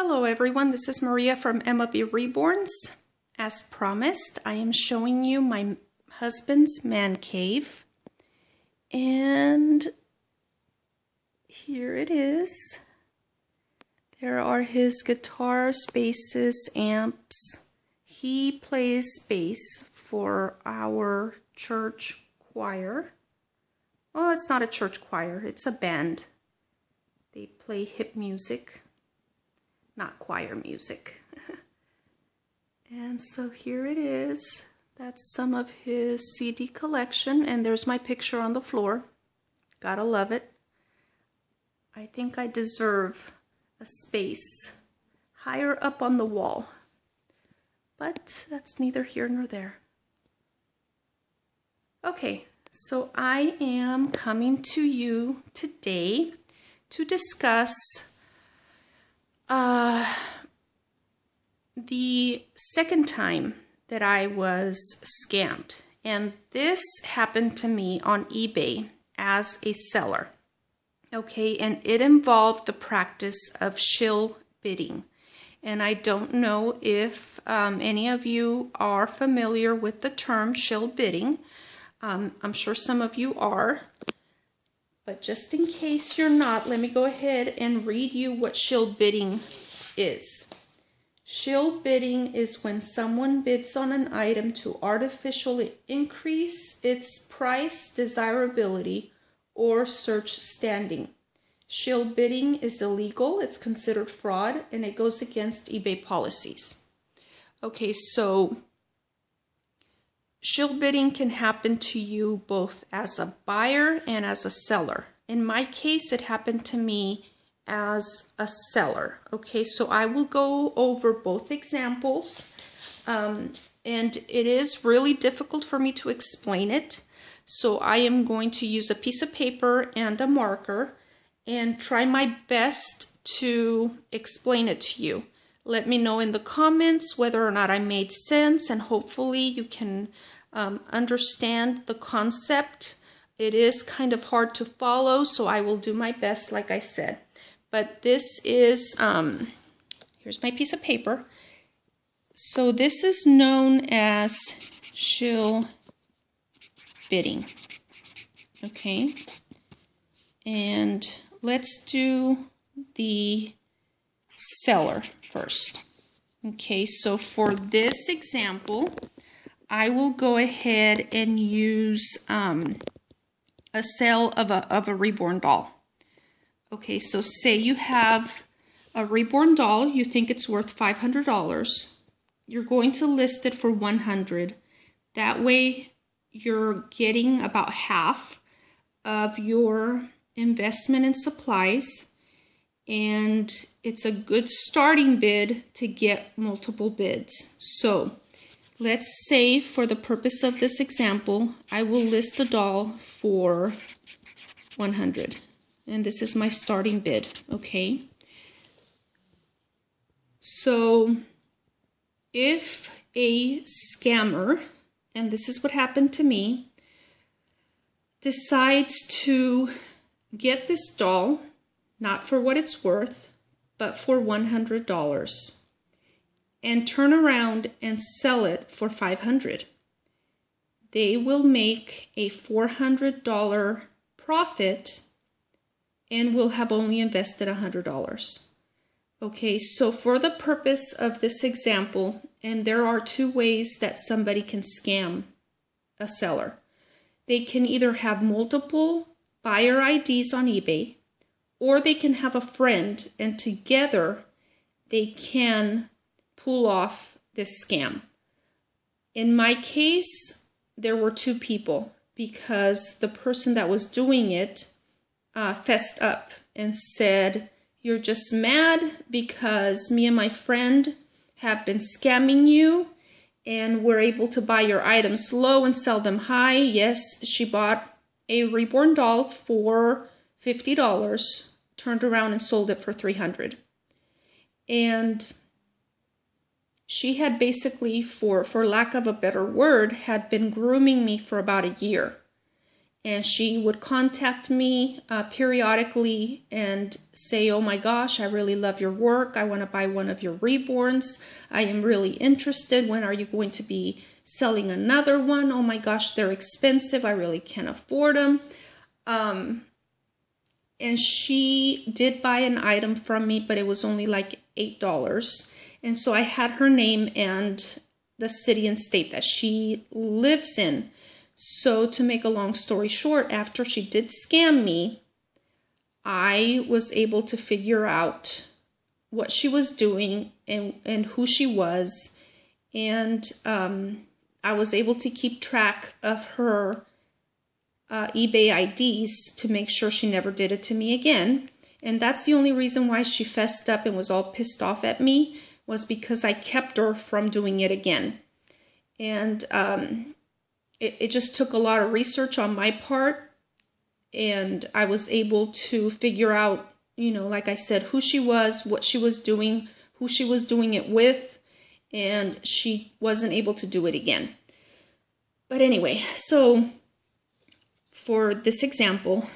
Hello everyone, this is Maria from MLB Reborns. As promised, I am showing you my husband's man cave. And here it is. There are his guitars, basses, amps. He plays bass for our church choir. Well, it's not a church choir, it's a band. They play hip music. Not choir music. And so here it is. That's some of his CD collection, and there's my picture on the floor. Gotta love it. I think I deserve a space higher up on the wall, but that's neither here nor there. Okay, so I am coming to you today to discuss the second time that I was scammed, and this happened to me on eBay as a seller. Okay, and it involved the practice of shill bidding. And I don't know if any of you are familiar with the term shill bidding. I'm sure some of you are. But just in case you're not, let me go ahead and read you what shill bidding is. Shill bidding is when someone bids on an item to artificially increase its price, desirability, or search standing. Shill bidding is illegal, it's considered fraud, and it goes against eBay policies. Okay, so shill bidding can happen to you both as a buyer and as a seller. In my case, it happened to me as a seller. Okay, so I will go over both examples, and it is really difficult for me to explain it. So I am going to use a piece of paper and a marker and try my best to explain it to you. Let me know in the comments whether or not I made sense, and hopefully you can understand the concept. It is kind of hard to follow, so I will do my best, like I said. But this is, here's my piece of paper. So this is known as shill bidding. Okay, and let's do the seller first. Okay, so for this example, I will go ahead and use a sale of a reborn doll. Okay, so say you have a reborn doll, you think it's worth $500. You're going to list it for $100. That way you're getting about half of your investment in supplies, and it's a good starting bid to get multiple bids. So let's say for the purpose of this example, I will list the doll for $100. And this is my starting bid, okay? So if a scammer, and this is what happened to me, decides to get this doll, not for what it's worth, but for $100, and turn around and sell it for $500, they will make a $400 profit and will have only invested $100. Okay, so for the purpose of this example, and there are two ways that somebody can scam a seller. They can either have multiple buyer IDs on eBay, or they can have a friend, and together they can pull off this scam. In my case, there were two people, because the person that was doing it fessed up and said, "You're just mad because me and my friend have been scamming you, and we're able to buy your items low and sell them high." Yes, she bought a reborn doll for $50, turned around and sold it for $300. And she had basically, for lack of a better word, had been grooming me for about a year. And she would contact me periodically and say, oh my gosh, I really love your work. I want to buy one of your reborns. I am really interested. When are you going to be selling another one? Oh my gosh, they're expensive. I really can't afford them. And she did buy an item from me, but it was only like $8. And so I had her name and the city and state that she lives in. So to make a long story short, after she did scam me, I was able to figure out what she was doing and who she was. And I was able to keep track of her eBay IDs to make sure she never did it to me again. And that's the only reason why she fessed up and was all pissed off at me, was because I kept her from doing it again. And it just took a lot of research on my part, and I was able to figure out, you know, like I said, who she was, what she was doing, who she was doing it with, and she wasn't able to do it again. But anyway, so for this example,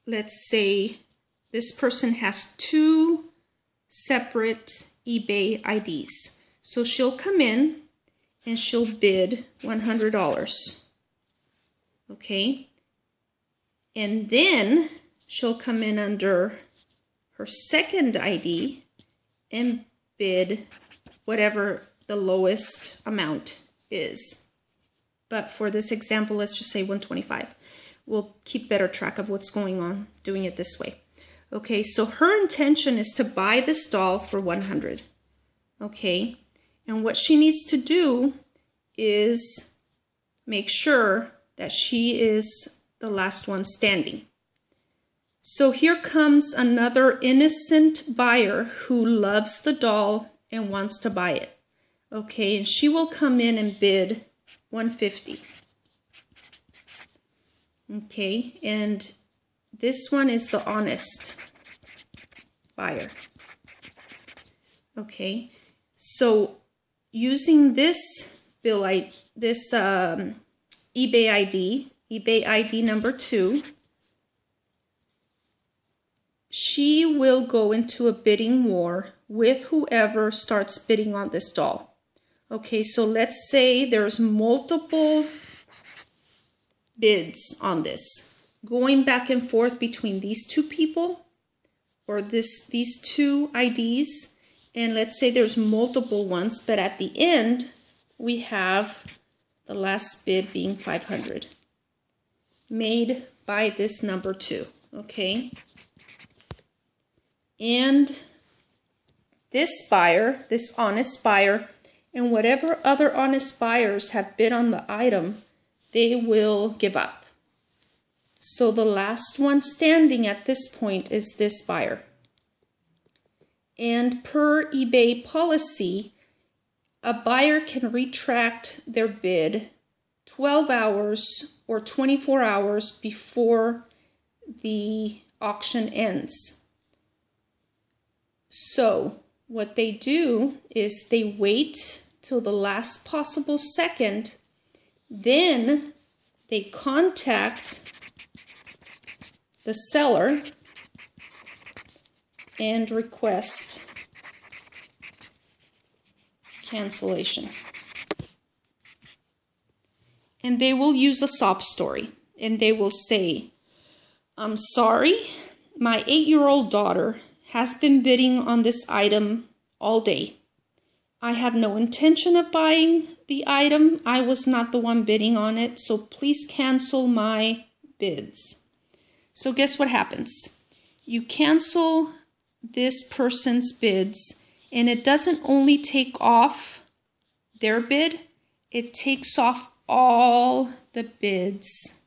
let's say this person has 2 separate eBay IDs. So she'll come in and she'll bid $100. Okay? And then she'll come in under her second ID and bid whatever the lowest amount is. But for this example, let's just say $125. We'll keep better track of what's going on doing it this way. Okay, so her intention is to buy this doll for $100. Okay? And what she needs to do is make sure that she is the last one standing. So here comes another innocent buyer who loves the doll and wants to buy it. Okay, and she will come in and bid $150. Okay, and this one is the honest buyer. Okay, so using this eBay ID number 2, she will go into a bidding war with whoever starts bidding on this doll. Okay, so let's say there's multiple bids on this, going back and forth between these 2 people or these 2 IDs. And let's say there's multiple ones, but at the end, we have the last bid being $500, made by this number 2, okay? And this buyer, this honest buyer, and whatever other honest buyers have bid on the item, they will give up. So the last one standing at this point is this buyer. And per eBay policy, a buyer can retract their bid 12 hours or 24 hours before the auction ends. So what they do is they wait till the last possible second, then they contact the seller and request cancellation. And they will use a sob story, and they will say, I'm sorry, my 8-year-old daughter has been bidding on this item all day. I have no intention of buying the item. I was not the one bidding on it, so please cancel my bids. So guess what happens? You cancel this person's bids, and it doesn't only take off their bid, it takes off all the bids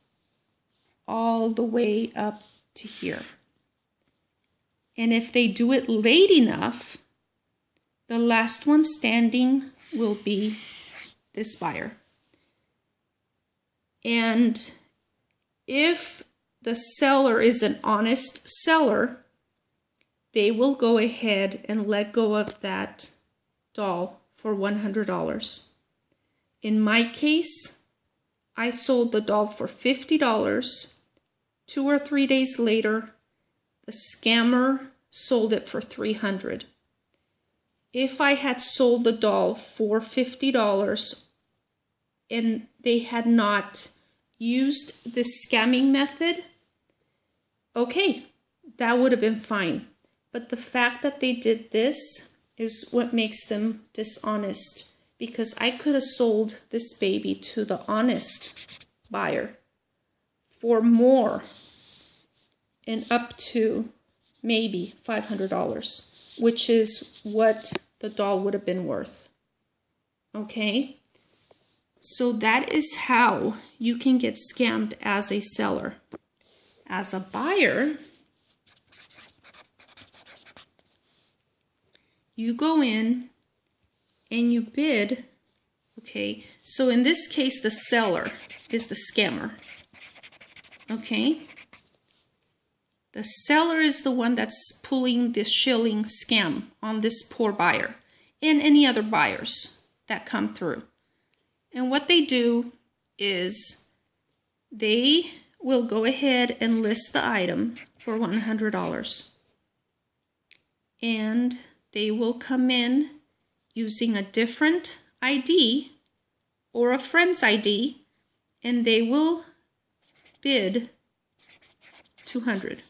all the way up to here. And if they do it late enough, the last one standing will be this buyer. And if the seller is an honest seller, they will go ahead and let go of that doll for $100. In my case, I sold the doll for $50. 2 or 3 days later, the scammer sold it for $300. If I had sold the doll for $50 and they had not used this scamming method, okay, that would have been fine. But the fact that they did this is what makes them dishonest, because I could have sold this baby to the honest buyer for more and up to maybe $500, which is what the doll would have been worth. Okay? So that is how you can get scammed as a seller. As a buyer, you go in and you bid. Okay, so in this case, the seller is the scammer. Okay, the seller is the one that's pulling this shilling scam on this poor buyer and any other buyers that come through. And what they do is they will go ahead and list the item for $100. And they will come in using a different ID or a friend's ID, and they will bid $200.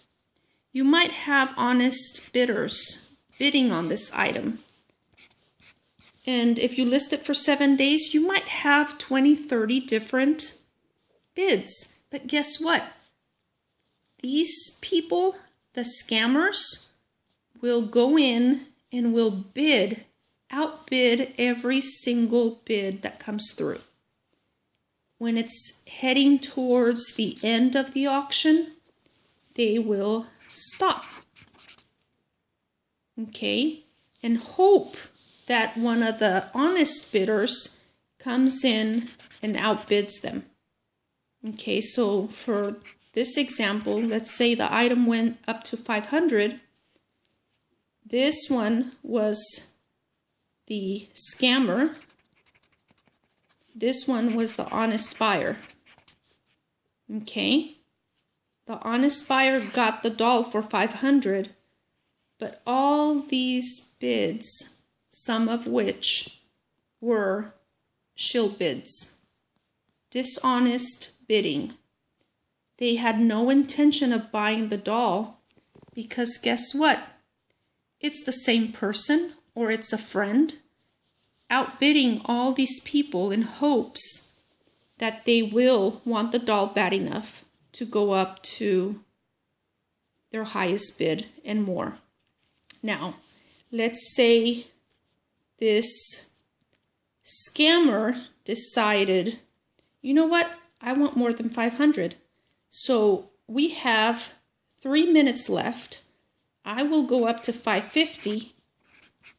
You might have honest bidders bidding on this item. And if you list it for 7 days, you might have 20, 30 different bids. But guess what? These people, the scammers, will go in and will bid, outbid every single bid that comes through. When it's heading towards the end of the auction, they will stop. Okay? And hope that one of the honest bidders comes in and outbids them. Okay, so for this example, let's say the item went up to $500. This one was the scammer. This one was the honest buyer. Okay, the honest buyer got the doll for $500, but all these bids, some of which were shill bids, dishonest bidding. They had no intention of buying the doll, because guess what? It's the same person or it's a friend outbidding all these people in hopes that they will want the doll bad enough to go up to their highest bid and more. Now, let's say this scammer decided, you know what? I want more than $500. So we have 3 minutes left. I will go up to $550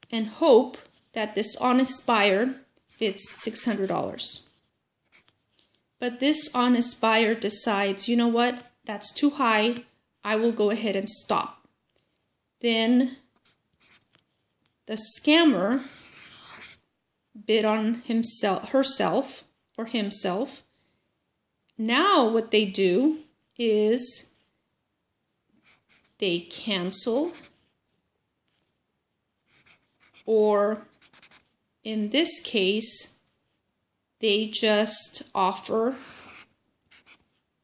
and hope that this honest buyer bids $600. But this honest buyer decides, you know what? That's too high. I will go ahead and stop. Then the scammer bid on herself or himself. Now what they do is they cancel, or in this case, they just offer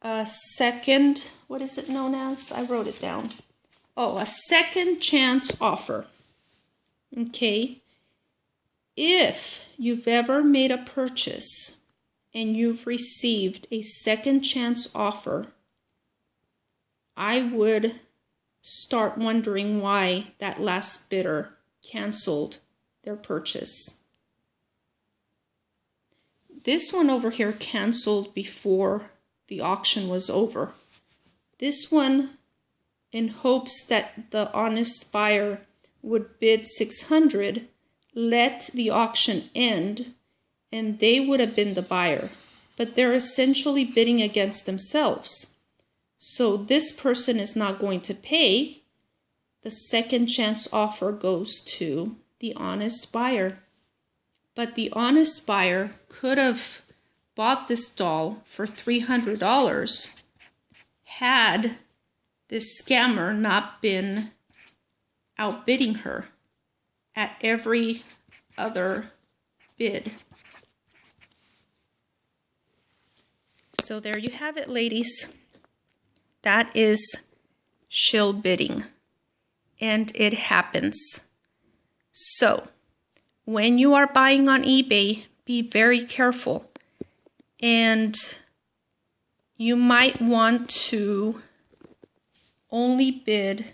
a second, what is it known as? I wrote it down. Oh, a second chance offer. Okay. If you've ever made a purchase and you've received a second chance offer, I would start wondering why that last bidder canceled their purchase. This one over here canceled before the auction was over. This one, in hopes that the honest buyer would bid $600, let the auction end, and they would have been the buyer. But they're essentially bidding against themselves. So this person is not going to pay. The second chance offer goes to the honest buyer. But the honest buyer could have bought this doll for $300 had this scammer not been outbidding her at every other bid. So there you have it, ladies. That is shill bidding, and it happens. So when you are buying on eBay, be very careful, and you might want to only bid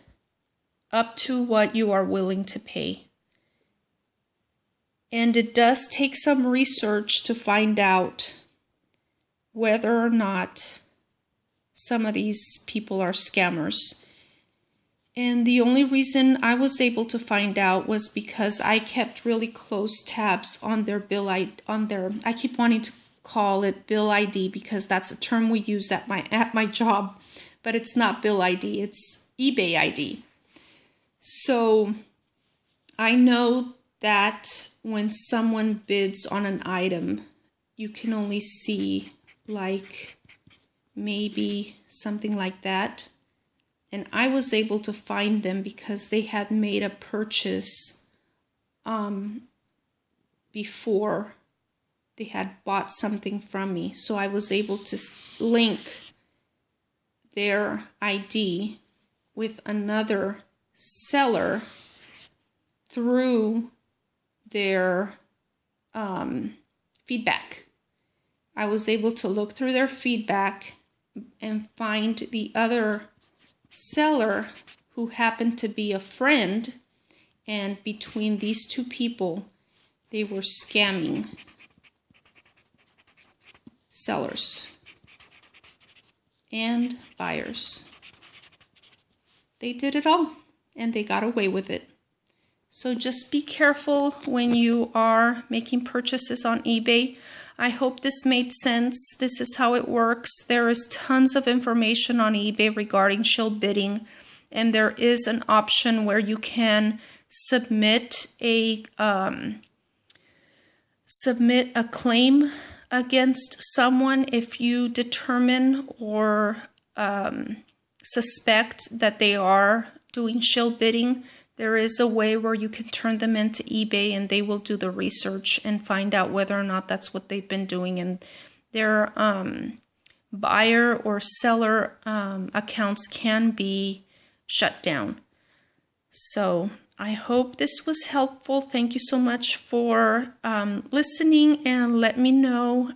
up to what you are willing to pay. And it does take some research to find out whether or not some of these people are scammers. And the only reason I was able to find out was because I kept really close tabs on their bill ID, I keep wanting to call it bill ID because that's a term we use at my job, but it's not bill ID, it's eBay ID. So I know that when someone bids on an item, you can only see like maybe something like that. And I was able to find them because they had made a purchase before they had bought something from me. So I was able to link their ID with another seller through their feedback. I was able to look through their feedback and find the other seller who happened to be a friend, and between these two people, they were scamming sellers and buyers. They did it all, and they got away with it. So just be careful when you are making purchases on eBay. I hope this made sense. This is how it works. There is tons of information on eBay regarding shill bidding, and there is an option where you can submit a claim against someone if you determine or suspect that they are doing shill bidding. There is a way where you can turn them into eBay and they will do the research and find out whether or not that's what they've been doing. And their buyer or seller accounts can be shut down. So I hope this was helpful. Thank you so much for listening, and let me know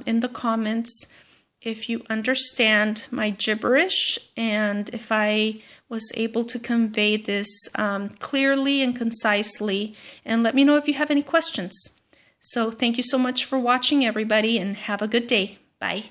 in the comments if you understand my gibberish and if I was able to convey this clearly and concisely, and let me know if you have any questions. So thank you so much for watching, everybody, and have a good day. Bye.